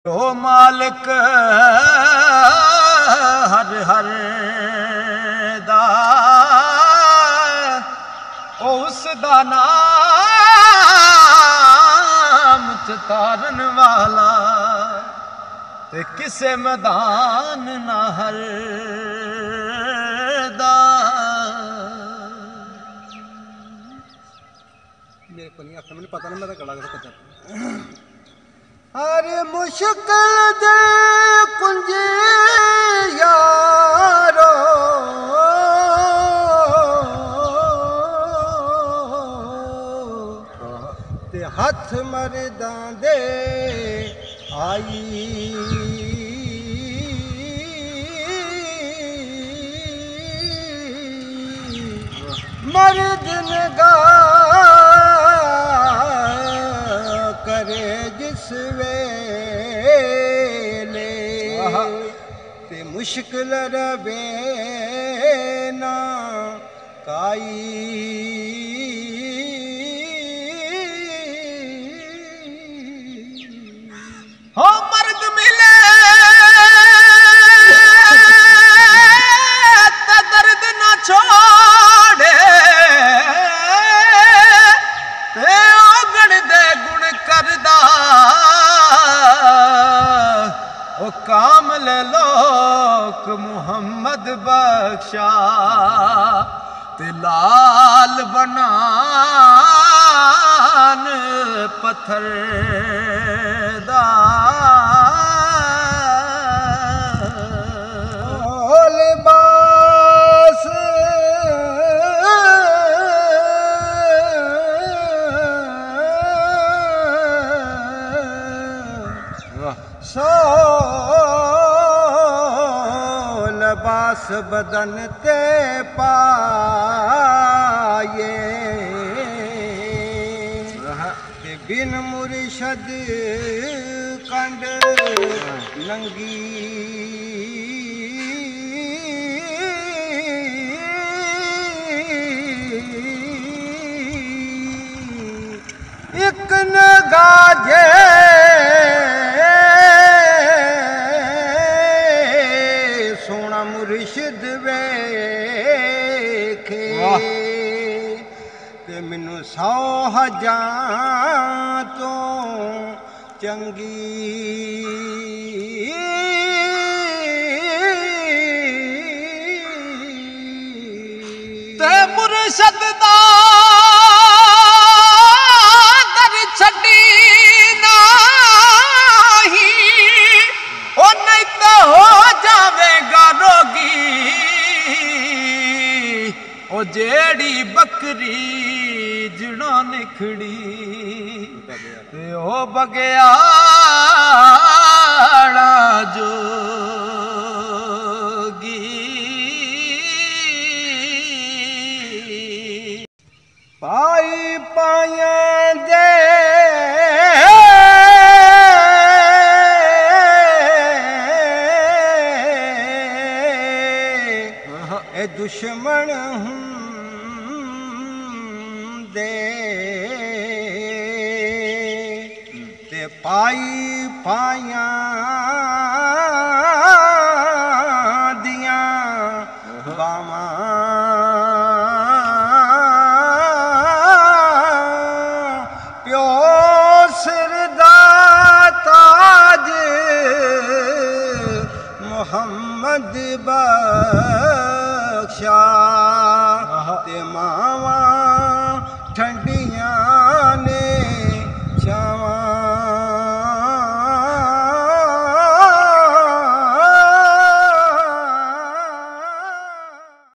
ओ मालिक हर हर दा उस दा नाम चितारन वाला ते किसे मैदान ना हर दा। मेरे को नहीं आता, मैंने पता नहीं, मैं तो कड़ा कर अरे मुश्किल दे कुंजे यारो ते हथ मरदा दे आई मर्द नगा करे जिस वेले ते मुश्किल रवे ना काई। हो मर्द मिले ते दर्द ना छोड़े ते ओगण दे गुण करदा ओ कामल लोक मुहम्मद बख्शा ते लाल बनान पत्थर दा। ओ लिबास सो लिबास बदन ते पाए ते बिन मुर्शद कंड नंगी एक नगाजे सोना मुर्शिद वेखे ते मैनू 100 हज़ार तो चंगी ते मुर्शिद दा दर छड्डी नाही ओ नहीं तो हो जावेगा रोगी ओ जेड़ी बकरी जड़ों निखड़ी ते ओ बगयाड़ा जोगी। पाई पाया दे ए दुश्मन हुंदे ते पाई पाया दियां बावां प्यो सिर दा ताज मुहम्मद बख्शा ते मावा